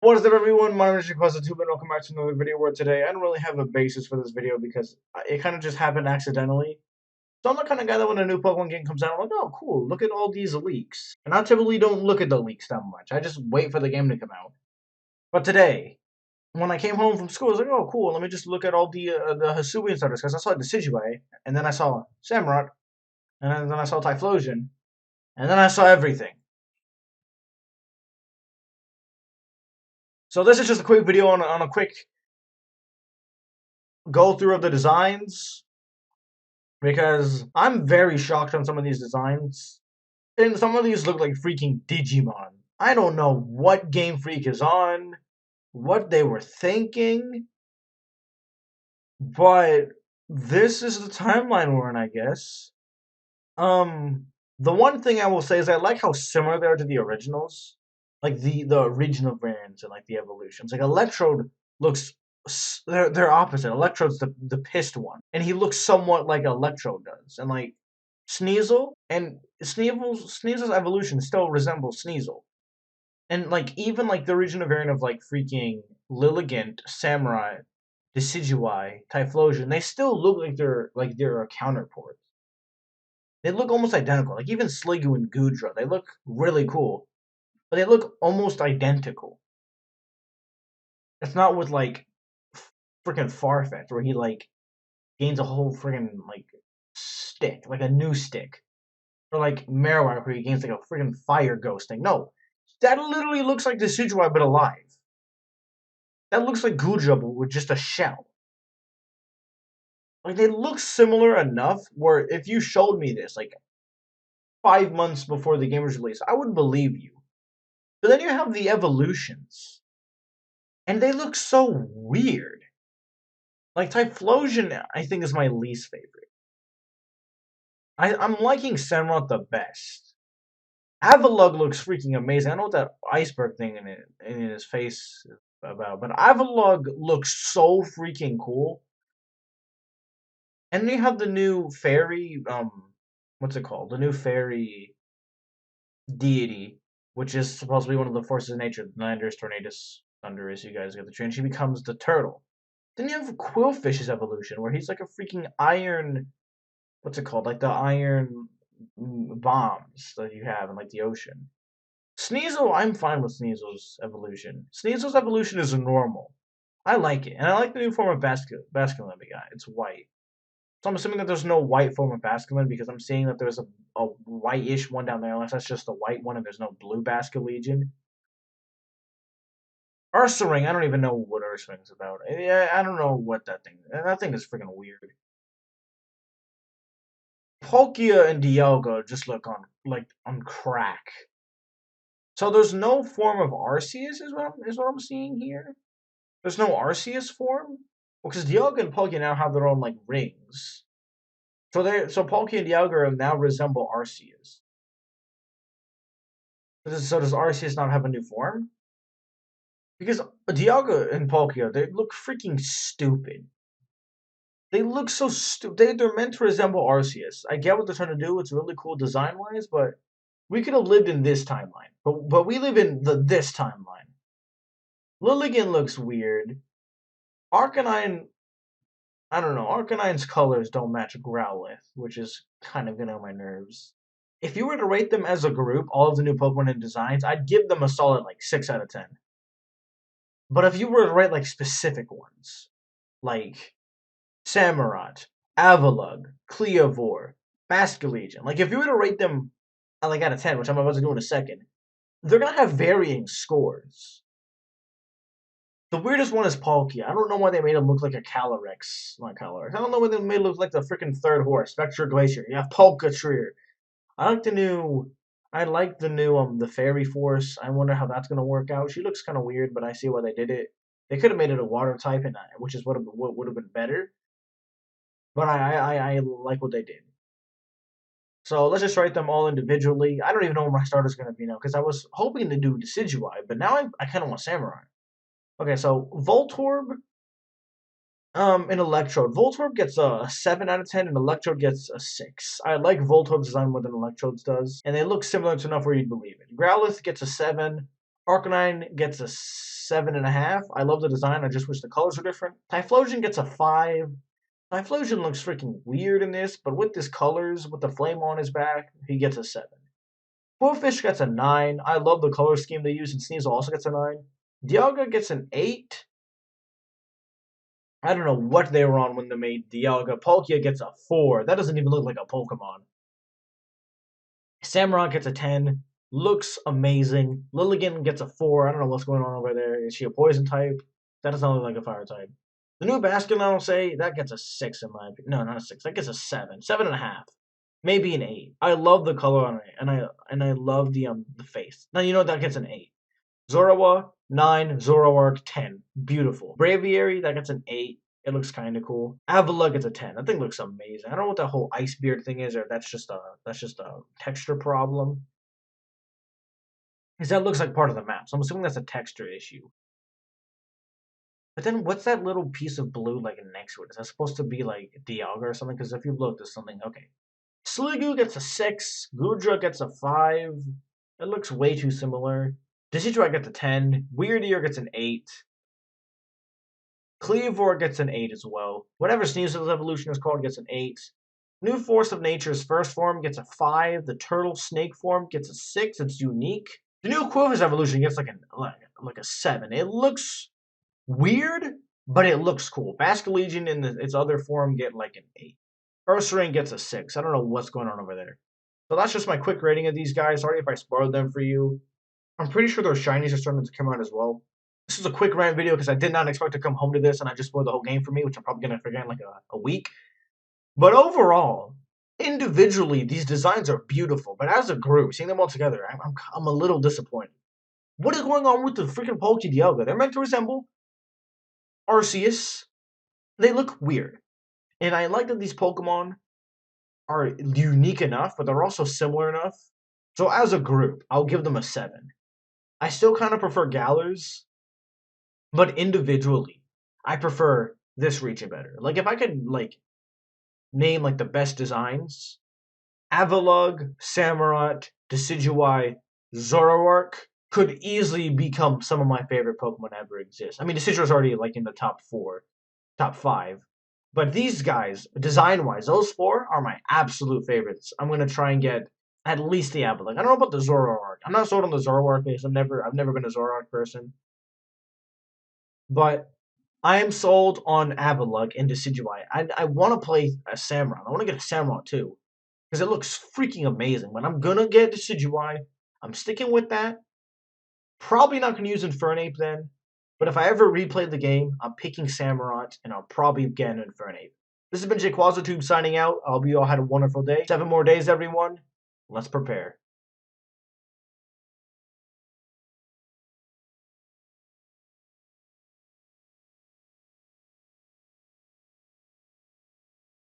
What is up, everyone? My name is Tube, and welcome back to another video where today I don't really have a basis for this video because it kind of just happened accidentally. So I'm the kind of guy that when a new Pokemon game comes out, I'm like, oh, cool, look at all these leaks. And I typically don't look at the leaks that much. I just wait for the game to come out. But today, when I came home from school, I was like, oh, cool, let me just look at all the Hisuian starters because I saw Decidueye, and then I saw Samurott, and then I saw Typhlosion, and then I saw everything. So this is just a quick video on a quick go through of the designs because I'm very shocked on some of these designs, and some of these look like freaking Digimon. I don't know what Game Freak is on, what they were thinking, but this is the timeline we're in, I guess. The one thing I will say is I like how similar they are to the originals, like the original variants and like the evolutions. Like Electrode looks, they're opposite. Electrode's the pissed one, and he looks somewhat like Electrode does, and like Sneasel and Sneasel's evolution still resembles Sneasel, and like even like the original variant of like freaking Lilligant, Samurai, Decidueye, Typhlosion, they still look like they're a counterpart. They look almost identical. Like even Sliggoo and Goodra, they look really cool, but they look almost identical. It's not with like freaking Farfetch where he like gains a whole freaking like stick, like a new stick, or like Marowak where he gains like a freaking fire ghost thing. No, that literally looks like the Decidueye but alive. That looks like Goodra but with just a shell. Like they look similar enough where if you showed me this like 5 months before the game was released, I would believe you. But then you have the evolutions, and they look so weird. Like Typhlosion, I think is my least favorite. I'm liking Samurott the best. Avalugg looks freaking amazing. I know what that iceberg thing in his face is about, but Avalugg looks so freaking cool. And then you have the new fairy, what's it called? The new fairy deity, which is supposed to be one of the forces of nature, Landorus, Tornadus, Thundurus, you guys get the train. She becomes the turtle. Then you have Quillfish's evolution, where he's like a freaking iron. What's it called? Like the iron bombs that you have in like the ocean. Sneasel, I'm fine with Sneasel's evolution. Sneasel's evolution is normal. I like it, and I like the new form of Basculin guy. It's white. So I'm assuming that there's no white form of Basculin because I'm seeing that there's a whitish one down there, unless that's just the white one and there's no blue Basculegion. Ursaring, I don't even know what Ursaring's about. Yeah, I don't know what that thing. That thing is freaking weird. Palkia and Dialga just look on crack. So there's no form of Arceus is what I'm seeing here. There's no Arceus form because Dialga and Palkia now have their own like rings. So Palkia and Dialga now resemble Arceus. So does Arceus not have a new form? Because Dialga and Palkia, they look freaking stupid. They look so stupid. They're meant to resemble Arceus. I get what they're trying to do. It's really cool design-wise, but we could have lived in this timeline. But we live in this timeline. Lilligant looks weird. Arcanine, I don't know. Arcanine's colors don't match Growlithe, which is kind of getting on my nerves. If you were to rate them as a group, all of the new Pokemon and designs, I'd give them a solid like 6 out of 10. But if you were to rate like specific ones, like Samurott, Avalugg, Cleovor, Basculegion. Like if you were to rate them like out of 10, which I'm about to do in a second, they're gonna have varying scores. The weirdest one is Palkia. I don't know why they made him look like a Calyrex. Not Calyrex. I don't know why they made him look like the freaking third horse, Spectre Glacier. You have Palkia. I like the new the Fairy Force. I wonder how that's gonna work out. She looks kind of weird, but I see why they did it. They could have made it a water type, and which is what would have been better. But I like what they did. So let's just write them all individually. I don't even know what my starter's going to be now because I was hoping to do Decidueye, but now I kind of want Samurai. Okay, so Voltorb and Electrode. Voltorb gets a 7 out of 10 and Electrode gets a 6. I like Voltorb's design more than Electrode's does, and they look similar enough where you'd believe it. Growlithe gets a 7. Arcanine gets a 7.5. I love the design. I just wish the colors were different. Typhlosion gets a 5. Typhlosion looks freaking weird in this, but with his colors, with the flame on his back, he gets a 7. Quillfish gets a 9. I love the color scheme they use, and Sneasel also gets a 9. Dialga gets an 8. I don't know what they were on when they made Dialga. Palkia gets a 4. That doesn't even look like a Pokemon. Samurott gets a 10. Looks amazing. Lilligant gets a 4. I don't know what's going on over there. Is she a poison type? That does not look like a fire type. The new Basculin, I'll say, that gets a 6 in my opinion. No, not a 6. That gets a 7. 7.5. Maybe an 8. I love the color on it, and I love the face. Now you know that gets an 8. Zorua, 9. Zoroark, 10. Beautiful. Braviary, that gets an 8. It looks kind of cool. Avila gets a 10. That thing looks amazing. I don't know what that whole ice beard thing is, or that's just a texture problem. Because that looks like part of the map, so I'm assuming that's a texture issue. But then what's that little piece of blue like next to it? Is that supposed to be like Dialga or something? Because if you look, there's something. Okay. Sliggoo gets a 6. Gudra gets a 5. It looks way too similar. Decidueye gets a 10. Weirdier gets an 8. Cleavor gets an 8 as well. Whatever Sneasel's evolution is called gets an 8. New Force of Nature's first form gets a 5. The Turtle Snake form gets a 6. It's unique. The new Quillfish evolution gets like a 7. It looks weird, but it looks cool. Basculegion in its other form get like an 8. Ursaring gets a 6. I don't know what's going on over there. So that's just my quick rating of these guys. Sorry if I spoiled them for you. I'm pretty sure those shinies are starting to come out as well. This is a quick rant video because I did not expect to come home to this and I just spoiled the whole game for me, which I'm probably going to forget in like a week. But overall, individually, these designs are beautiful. But as a group, seeing them all together, I'm a little disappointed. What is going on with the freaking Palkia Dialga? They're meant to resemble Arceus. They look weird. And I like that these Pokemon are unique enough, but they're also similar enough. So as a group, I'll give them a 7. I still kind of prefer Galler's, but individually, I prefer this region better. Like if I could like name like the best designs, Avalugg, Samurott, Decidueye, Zoroark could easily become some of my favorite Pokemon ever exist. I mean, Decidueye's already like in the top 4, top 5. But these guys, design-wise, those 4 are my absolute favorites. I'm gonna try and get at least the Avalugg. I don't know about the Zoroark. I'm not sold on the Zoroark because I've never been a Zoroark person. But I am sold on Avalugg and Decidueye. I want to play a Samurott. I want to get a Samurott too. Because it looks freaking amazing. But I'm gonna get Decidueye. I'm sticking with that. Probably not gonna use Infernape then. But if I ever replay the game, I'm picking Samurott, and I'll probably get an Infernape. This has been JQuazzoTube signing out. I hope you all had a wonderful day. 7 more days, everyone. Let's prepare.